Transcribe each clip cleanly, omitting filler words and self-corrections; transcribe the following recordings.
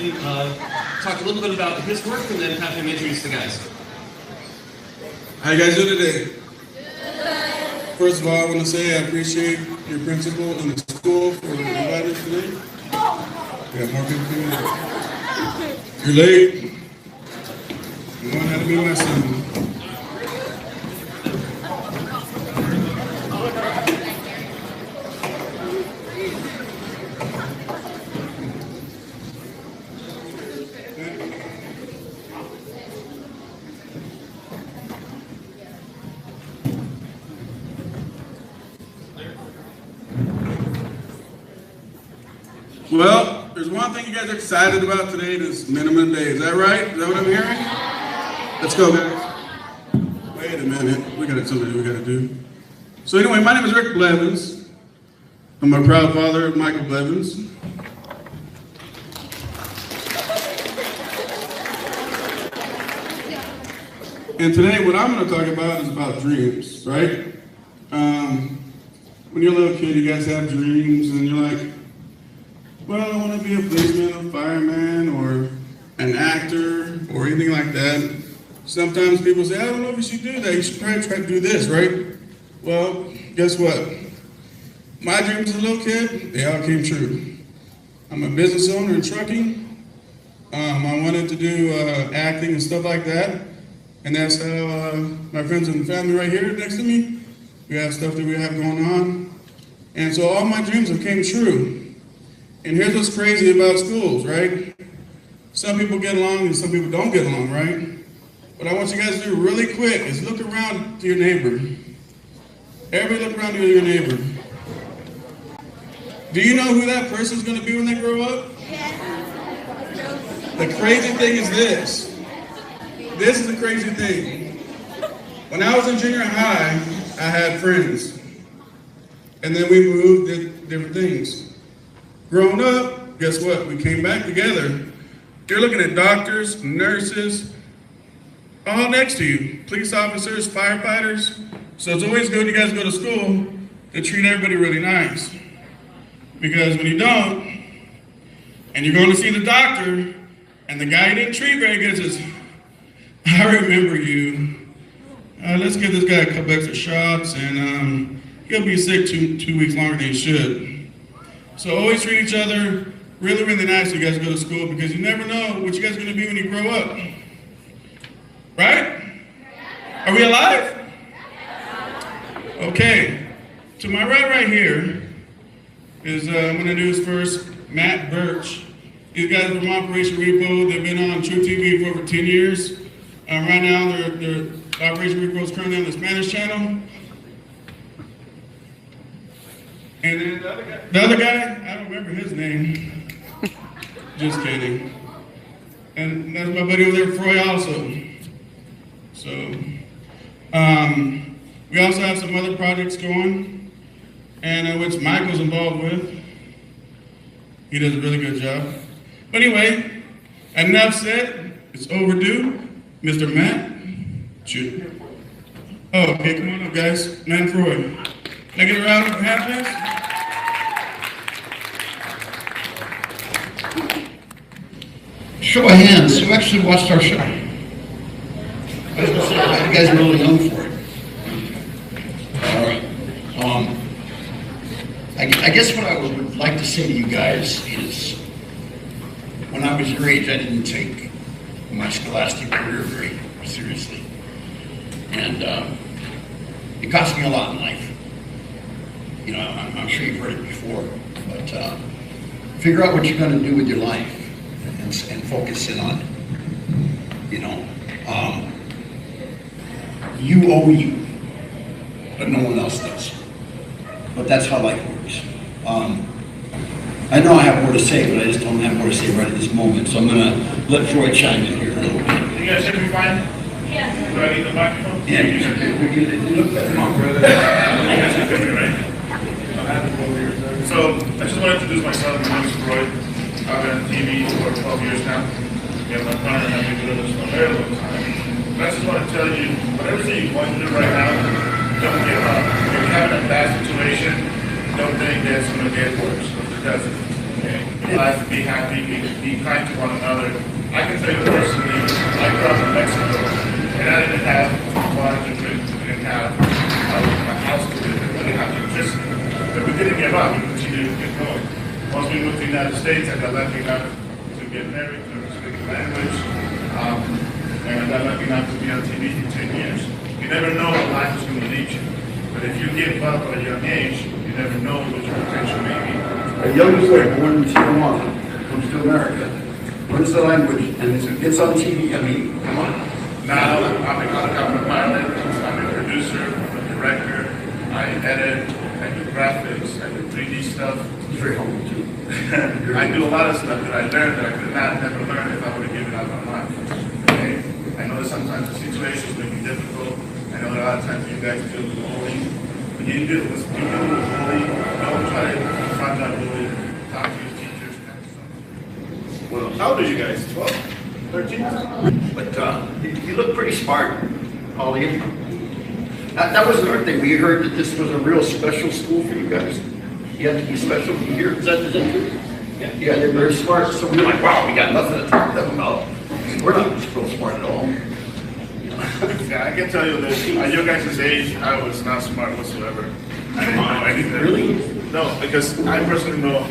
him talk a little bit about his work and then have him introduce the guys. How you guys doing today? First of all, I want to say I appreciate your principal and the school for inviting us today. Yeah, more people coming. You're late. One had to be my son. Well, there's one thing you guys are excited about today, this minimum day. Is that right? Is that what I'm hearing? Let's go, guys. Wait a minute. We got something we got to do. So anyway, my name is Rick Blevins. I'm a proud father of Michael Blevins. And today, what I'm going to talk about is about dreams, right? When you're a little kid, you guys have dreams, and you're like, well, I want to be a policeman, a fireman, or an actor, or anything like that. Sometimes people say, I don't know if you should do that. You should probably try to do this, right? Well, guess what? My dreams as a little kid, they all came true. I'm a business owner in trucking. I wanted to do acting and stuff like that. And that's how my friends and family right here next to me, we have stuff that we have going on. And so all my dreams have came true. And here's what's crazy about schools, right? Some people get along and some people don't get along, right? What I want you guys to do really quick is look around to your neighbor. Everybody look around to your neighbor. Do you know who that person's going to be when they grow up? The crazy thing is this. This is the crazy thing. When I was in junior high, I had friends. And then we moved to different things. Growing up, guess what? We came back together. You're looking at doctors, nurses, all next to you. Police officers, firefighters. So it's always good you guys go to school to treat everybody really nice. Because when you don't, and you're going to see the doctor, and the guy you didn't treat very good says, I remember you. Let's give this guy a couple extra shots, and he'll be sick two weeks longer than he should. So always treat each other really, really nice when you guys go to school, because you never know what you guys are going to be when you grow up. Right? Are we alive? Okay. To my right here is, I'm going to do his first, Matt Birch. These guys are from Operation Repo. They've been on True TV for over 10 years. Right now, their Operation Repo is currently on the Spanish channel. And then the other guy, I don't remember his name. Just kidding. And that's my buddy over there, Froy, also. So, we also have some other projects going, and which Michael's involved with. He does a really good job. But anyway, enough said. It's overdue. Mr. Matt, shoot. Oh, okay, come on up, guys. Matt Froy. Can I get a round of applause, please? Show of hands, who actually watched our show? You guys are really young for it. All right. I guess what I would like to say to you guys is, when I was your age, I didn't take my scholastic career very seriously. And it cost me a lot in life. You know, I'm sure you've heard it before, but figure out what you're going to do with your life and focus in on it. You know, you owe you, but no one else does. But that's how life works. I know I have more to say, but I just don't have more to say right at this moment. So I'm going to let Troy chime in here a little bit. Can you guys hear me fine? Yeah. Do I need the microphone? Yeah, you look better. You guys can hear me, right? So I just want to introduce myself. My name is Troy. I've been on TV for 12 years now. Yeah, my partner and I have been doing this for a very long time. But I just want to tell you, whatever you're going through right now, don't give up. If you're having a bad situation, don't think that it's going to get worse. It doesn't. Okay? It life, be happy, be kind to one another. I can tell you personally, I grew up in Mexico, and I didn't have water to drink, we didn't have a house to live in, we didn't have electricity. But we didn't give up, we continued to get going. Once we moved to the United States, I got lucky enough to get married, to speak the language, and I got lucky enough to be on TV for 10 years. You never know what life is going to lead you. But if you give up at a young age, you never know what your potential may be. A young boy born in Tijuana comes to America, learns the language, and gets on TV. I mean, come on. Now, I'm a pilot, I'm a producer, I'm a director, I edit, I do graphics, I do 3D stuff. It's very humble too. I do a lot of stuff that I learned that I could not never learn if I would have given up on life. Okay? I know that sometimes the situations may be difficult. I know that a lot of times you guys deal with bullying. When you deal with bullying, don't try to confront that bully. Talk to your teachers. Well, How old are you guys? 12? 13? but you look pretty smart, all of you. That was another thing. We heard that this was a real special school for you guys. You had to be special from here. Is that true? Yeah, they're very smart. So we're like, wow, we got nothing to talk to them about. We're not real smart at all. Yeah, I can tell you that at your guys' age, I was not smart whatsoever. I didn't know anything. Really? No, because I personally know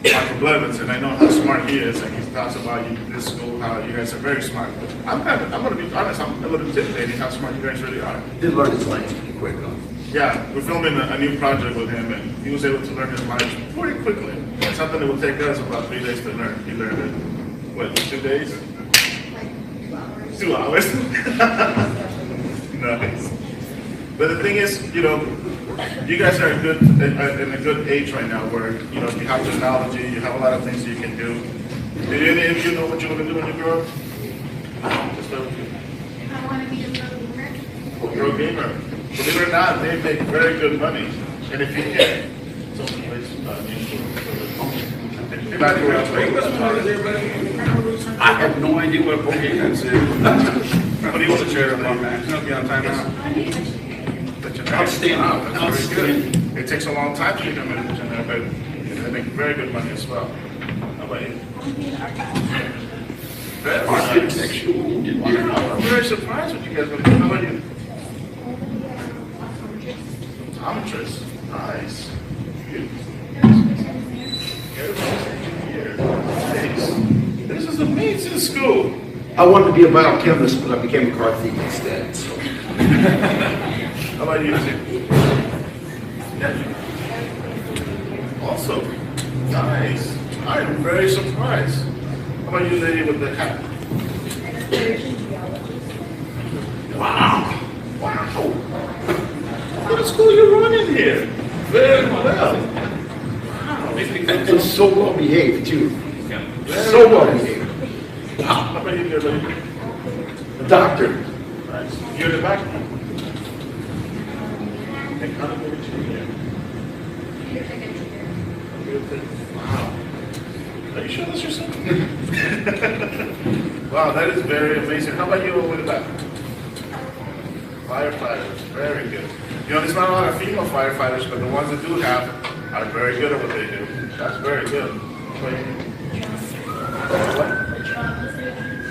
Michael Blevins, and I know how smart he is, and he talks about you in this school, how you guys are very smart. But I'm going to be honest, I'm a little intimidated how smart you guys really are. Did learn his language pretty quick, huh? Yeah, we're filming a new project with him, and he was able to learn his language pretty quickly. It's something that will take us about 3 days to learn. He learned it, what, 2 days? 2 hours. Nice. But the thing is, you know, you guys are in a good age right now where, you know, you have technology, you have a lot of things you can do. Did any of you know what you want to do when you grow up? Just start with you. I want to be a pro gamer. Pro gamer. Believe it or not, they make very good money. And if you can, some place I have no idea what a pro gamer is. What do you want to share about that? You'll be on timeout. Outstanding. That's very good. It takes a long time to become an engineer, but they make very good money as well. How about you? Very nice. Architectural. I'm very surprised with you guys. But how about you? Optometrist. Nice. Nice. This is amazing school. I wanted to be a biochemist, but I became a car thief instead. So. How about you? Yeah. Also, nice. I am very surprised. How about you, lady with the hat? Wow. Wow. What a school you're running here. Very well. Wow. And so well behaved, too. So well behaved. Wow. How about you, lady? A doctor. Nice. You're in the back. Wow. Are you sure that's your son? Wow, that is very amazing. How about you over the back? Firefighters, very good. You know, there's not a lot of female firefighters, but the ones that do have are very good at what they do. That's very good. What?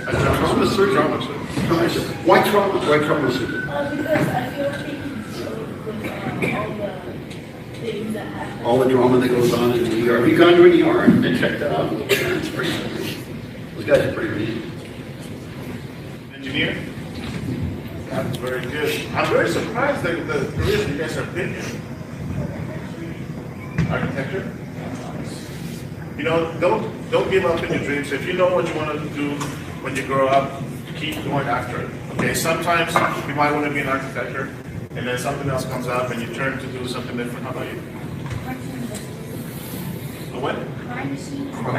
A trauma surgeon. Trauma surgeon. Why trauma? Why trauma surgeon? Because I feel things that happen. All the drama that goes on in the ER. Have you gone to an ER and checked that out? It's pretty. Those guys are pretty mean. Engineer? That's very good. I'm very surprised that the careers you guys have been in. Architecture? You know, don't give up in your dreams. If you know what you want to do when you grow up, keep going after it. Okay, sometimes you might want to be an architecture, and then something else comes up and you turn to do something different. How about you? A what?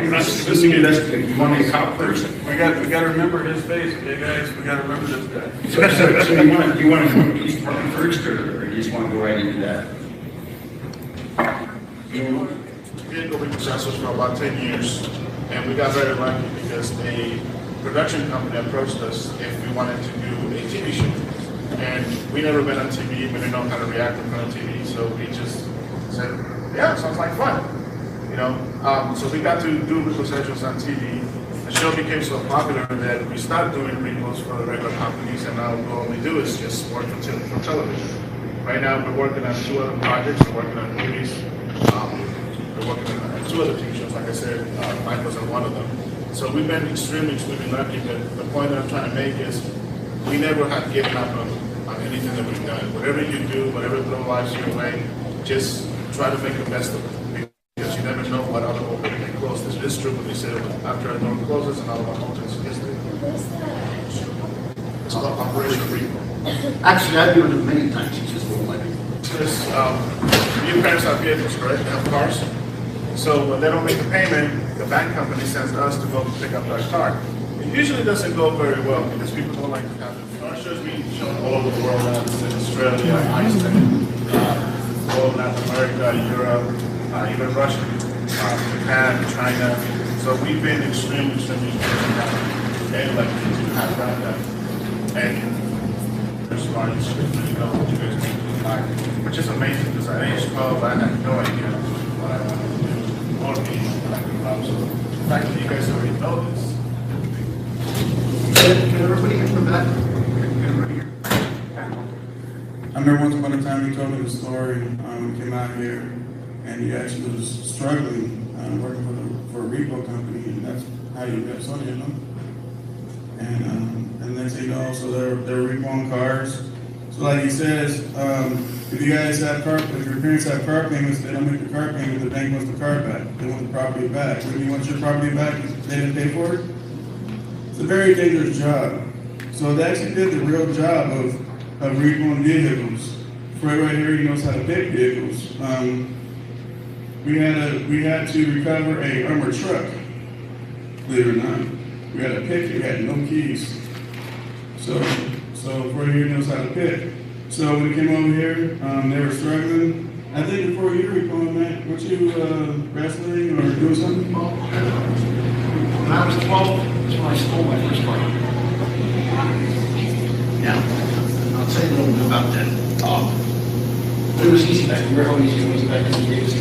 Investigate. You want to be a cop first? We got to remember his face, okay guys? We got to remember this guy. So you want to go to the police department first, or you just want to go right into that? We did go with successors for about 10 years, and we got very lucky because a production company approached us if we wanted to do a TV show. And we never been on TV, we didn't know how to react in front of TV, so we just said, yeah, sounds like fun. You know, so we got to do repossessions on TV. The show became so popular that we started doing repos for the regular companies, and now all we do is just work for television. Right now, we're working on 2 other projects. We're working on movies. We're working on 2 other TV shows. Like I said, Michael's on one of them. So we've been extremely lucky. But the point that I'm trying to make is, we never have given up on anything that we've done. Whatever you do, whatever throw lives your way, just try to make the best of it. Because you never know what other opening may close. This is true what they said after a door closes, another one opens. It's called Operation Repo. Actually, I've done it many times. It's just a little like Because your parents have vehicles, right? They have cars. So when they don't make a payment, the bank company sends us to go pick up that car. It usually doesn't go very well because people don't like to have it. Our shows being shown all over the world now. It's in Australia, Iceland, all of Latin America, Europe, even Russia, Japan, China. So we've been extremely and like to have that. And there's large, you know, what you guys make in life, which is amazing because at age 12, I had no idea what I wanted to do or be like a love. So the fact that you guys already know this. Can everybody get from that? I remember once upon a time he told me the story when he came out here, and he actually was struggling working for a repo company, and that's how you met Sonia, you know? And next thing you know, so they're repoing cars. So like he says, if you guys have if your parents have car payments, they don't make the car payment, the bank wants the car back. They want the property back. When you want your property back, they didn't pay for it. It's a very dangerous job. So they actually did the real job of repoing vehicles. Fred right here, he knows how to pick vehicles. We had to recover a armored truck, believe it or not. We had to pick it, we had no keys. So Fred here knows how to pick. So when we came over here, they were struggling. I think before you were repoing, Matt, weren't you wrestling or doing something? When I was 12, that's when I stole my first car. Now, I'll tell you a little bit about that. It was easy back then. Remember how easy it was back in the days?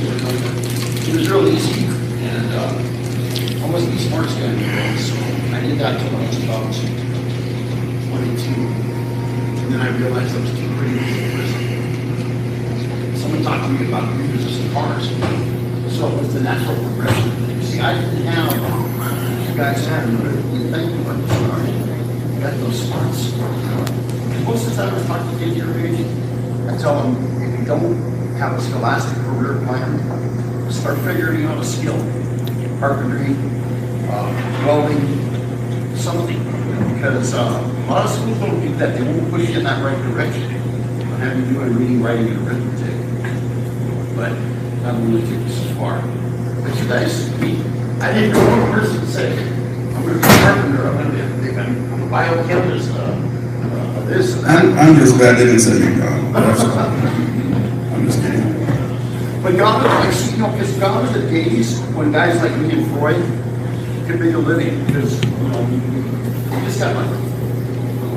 It was real easy. And I wasn't the smartest guy in the world, so I did that until I was about 22. And then I realized I was too pretty to go to prison. Someone talked to me about repossessing cars. So it was the natural progression. You see, I didn't have, you guys had, you think about the stars. You got those smarts. Most of the time I talk to kids your age, I tell them, if you don't have a scholastic career plan, start figuring out a skill. Carpentry, welding, something. Because a lot of schools don't do that. They won't push you in that right direction. They'll have you doing reading, writing, and arithmetic. But that will really take us so far. But you guys, I didn't know one person say, I'm going to be a carpenter, I'm going to be a biochemist, this and that. I'm just glad they didn't say you, God. I'm just kidding. But God, you know, because God of the days when guys like me and Freud could make a living, because, you know, we just got lucky.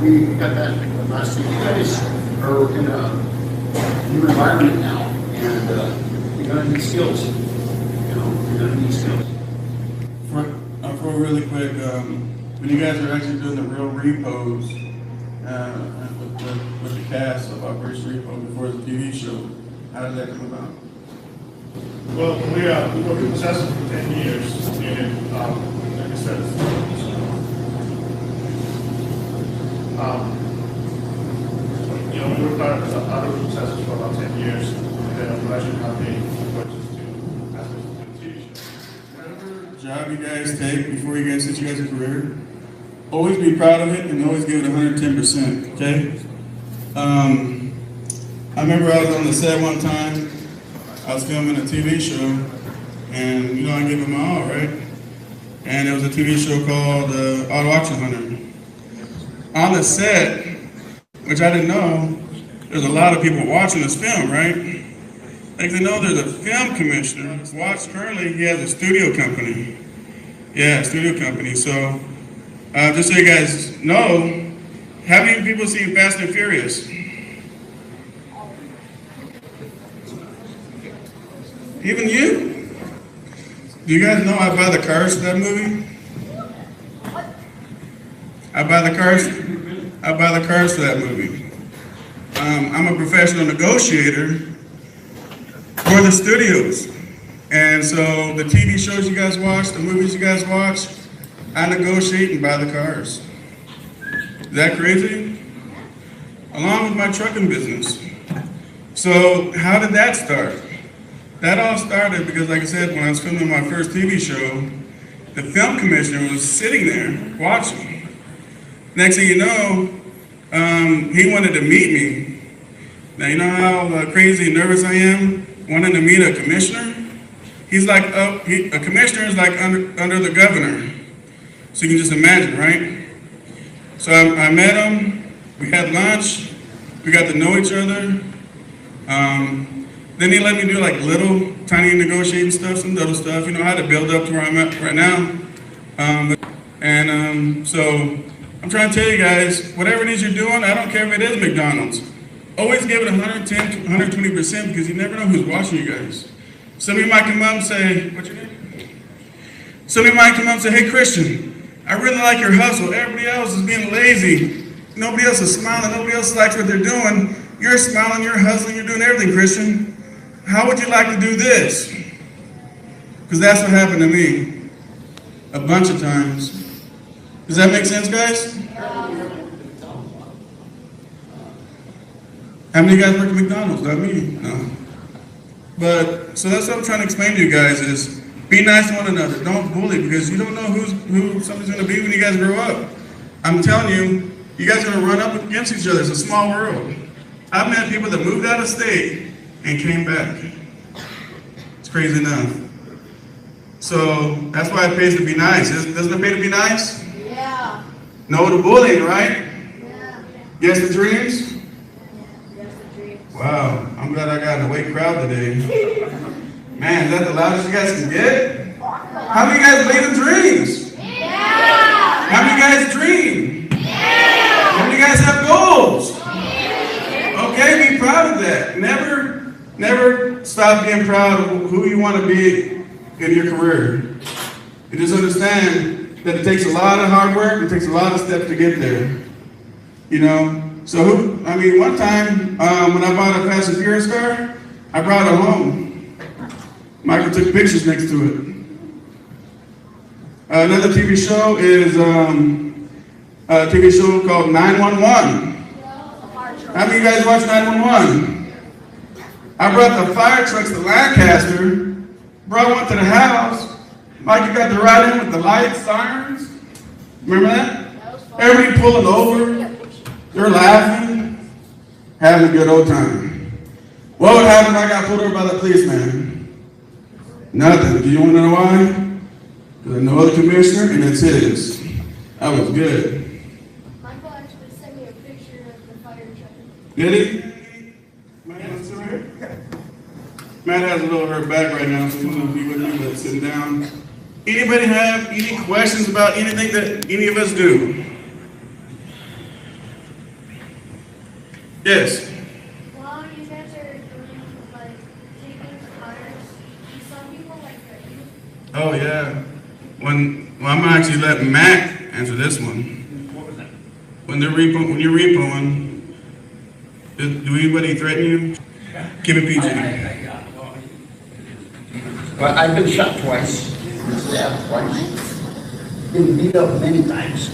We got that last week. You guys are in a new environment now, and you're going to need skills. You know, you're going to need skills. For really quick, when you guys are actually doing the real repos with the cast of Operation Repo before the TV show, how did that come about? Well, we were repossessing for 10 years, and like I said, you know, we were part of other repossessors for about 10 years, and then Operation Company purchased to TV show. Whatever job you guys take before you guys set you guys a career, always be proud of it and always give it 110%, okay? I remember I was on the set one time. I was filming a TV show, and you know I gave it my all, right? And it was a TV show called Auto Auction Hunter. On the set, which I didn't know, there's a lot of people watching this film, right? Like they know there's a film commissioner. Currently, he has a studio company. Yeah, studio company. So, just so you guys know, how many people see Fast and Furious? Even you? Do you guys know I buy the cars for that movie? I buy the cars for that movie. I'm a professional negotiator for the studios. And so the TV shows you guys watch, the movies you guys watch, I negotiate and buy the cars. Is that crazy? Along with my trucking business. So how did that start? That all started because, like I said, when I was filming my first TV show, the film commissioner was sitting there watching. Next thing you know, he wanted to meet me. Now, you know how crazy and nervous I am wanting to meet a commissioner? He's like, a commissioner is like under the governor. So you can just imagine, right? So I met him, we had lunch, we got to know each other. Then he let me do like little tiny negotiating stuff, some little stuff, you know, how to build up to where I'm at right now. So I'm trying to tell you guys, whatever it is you're doing, I don't care if it is McDonald's. Always give it 110, 120% because you never know who's watching you guys. Somebody might come up and say, what's your name? Somebody might come up and say, hey Christian, I really like your hustle. Everybody else is being lazy. Nobody else is smiling. Nobody else likes what they're doing. You're smiling, you're hustling, you're doing everything, Christian. How would you like to do this? Because that's what happened to me a bunch of times. Does that make sense, guys? How many of you guys work at McDonald's? Not me. No. But, so that's what I'm trying to explain to you guys is be nice to one another. Don't bully because you don't know who somebody's going to be when you guys grow up. I'm telling you, you guys are going to run up against each other. It's a small world. I've met people that moved out of state and came back. It's crazy enough. So that's why it pays to be nice. Doesn't it pay to be nice? Yeah. No to bullying, right? Yeah. Yes to dreams? Yes, the dream. Wow, I'm glad I got in a awake crowd today. Man, is that the loudest you guys can get? How many of you guys believe in dreams? Yeah. How many of you guys dream? Yeah. How many of you guys have goals? Okay, be proud of that. Never stop being proud of who you want to be in your career. You just understand that it takes a lot of hard work, it takes a lot of steps to get there. You know? So one time, when I bought a Fast and Furious car, I brought it home. Michael took pictures next to it. Another TV show is a TV show called 911. How many of you guys watch 911? I brought the fire trucks to Lancaster, brought one to the house. Mike, you got to ride in with the lights, sirens. Remember that? Everybody pulling over, they're laughing, having a good old time. What would happen if I got pulled over by the policeman? Nothing. Do you want to know why? Because I know the commissioner and it's his. That was good. Michael actually sent me a picture of the fire truck. Did he? Matt has a little hurt back right now, so he's going to be with me, but sitting down. Anybody have any questions about anything that any of us do? Yes? While you guys are doing, like, taking cars, do some people like that? Oh, yeah. Well, I'm going to actually let Matt answer this one. What was that? When you're repoing, do anybody threaten you? Keep it PG. Well, I've been shot twice, been stabbed twice, been beat up many times.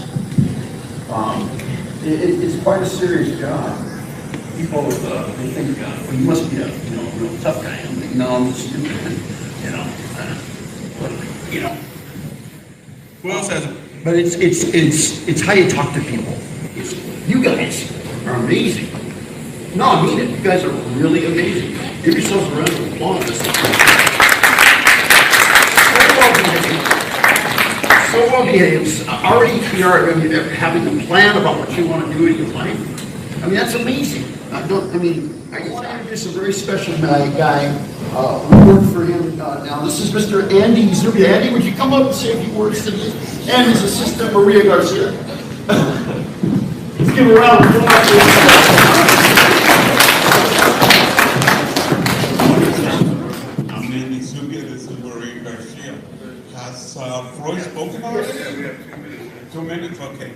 It's quite a serious job. People, they think, well, you must be a, real tough guy. I'm like, no, I'm just stupid, Who else has it? But it's how you talk to people. You guys are amazing. No, I mean it. You guys are really amazing. Give yourselves a round of applause. So well behaved. Already you're having a plan about what you want to do in your life. I mean, that's amazing. I want to introduce a very special guy. We work for him now. This is Mr. Andy Zubia. Andy, would you come up and say a few words to me? And his assistant, Maria Garcia. Let's give a round of applause. I'm Andy Zubia, this is Maria Garcia. 2 minutes? Okay.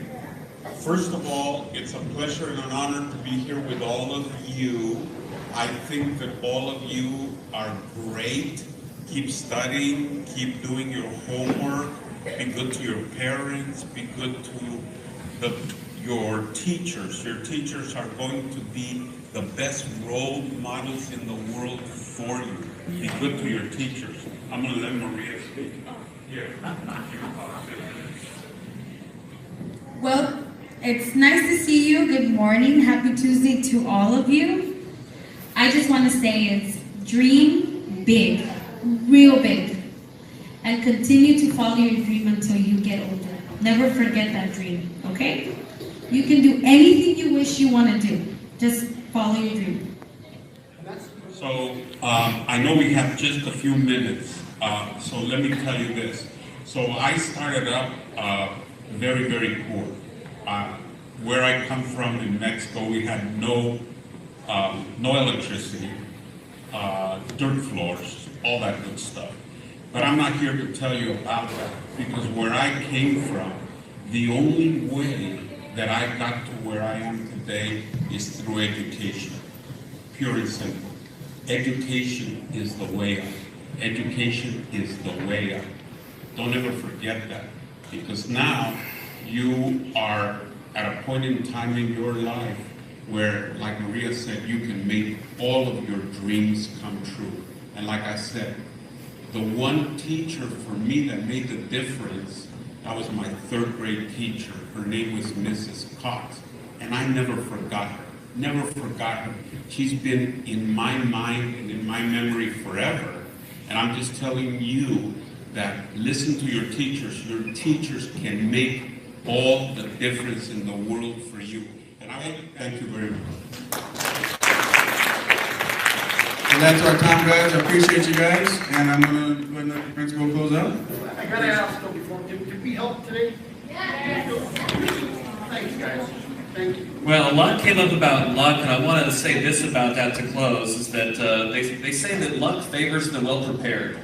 First of all, it's a pleasure and an honor to be here with all of you. I think that all of you are great. Keep studying, keep doing your homework, be good to your parents, be good to your teachers. Your teachers are going to be the best role models in the world for you. Be good to your teachers. I'm going to let Maria speak. Here. Well, it's nice to see you. Good morning. Happy Tuesday to all of you. I just want to say it's dream big, real big, and continue to follow your dream until you get older. Never forget that dream, okay? You can do anything you wish you want to do. Just follow your dream. So, I know we have just a few minutes, so let me tell you this. So I started up very, very poor. Where I come from in Mexico, we had no electricity, dirt floors, all that good stuff. But I'm not here to tell you about that, because where I came from, the only way that I got to where I am today is through education, pure and simple. Education is the way up. Education is the way up. Don't ever forget that, because now you are at a point in time in your life where, like Maria said, you can make all of your dreams come true. And like I said, the one teacher for me that made the difference, that was my third grade teacher. Her name was Mrs. Cox, and I never forgot her. Never forgot her. She's been in my mind and in my memory forever. And I'm just telling you that listen to your teachers. Your teachers can make all the difference in the world for you. And I want to thank you very much. So that's our time, guys. I appreciate you guys, and I'm going to let the principal close out. I gotta ask though before, did we help today? Yes. Thanks, guys. Thank you. Well, a lot came up about luck, and I want to say this about that to close, is that they say that luck favors the well-prepared.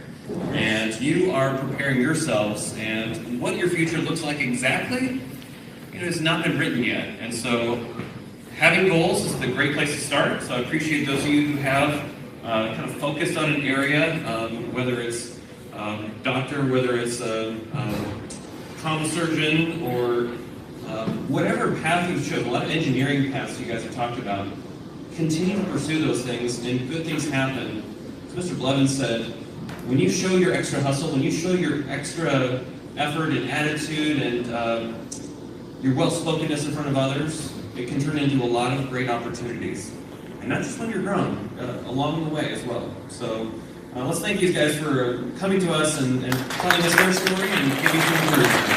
And you are preparing yourselves, and what your future looks like exactly, has not been written yet. And so having goals is a great place to start. So I appreciate those of you who have kind of focused on an area, whether it's doctor, whether it's a trauma surgeon, or whatever path you've chosen. A lot of engineering paths you guys have talked about. Continue to pursue those things, and good things happen. As Mr. Blevins said, when you show your extra hustle, when you show your extra effort and attitude and your well-spokenness in front of others, it can turn into a lot of great opportunities. And not just when you're grown, along the way as well. So let's thank these guys for coming to us and telling us their story and giving some encouragement.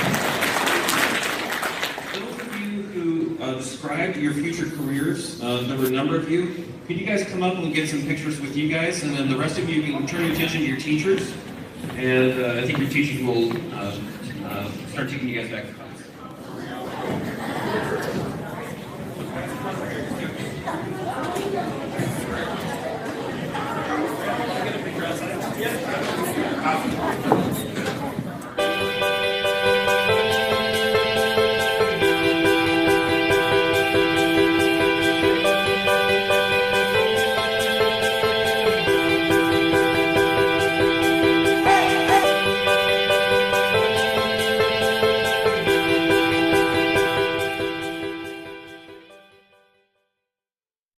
Those of you who described your future careers, there were a number of you. Could you guys come up and get some pictures with you guys? And then the rest of you can turn your attention to your teachers. And I think your teachers will start taking you guys back to class.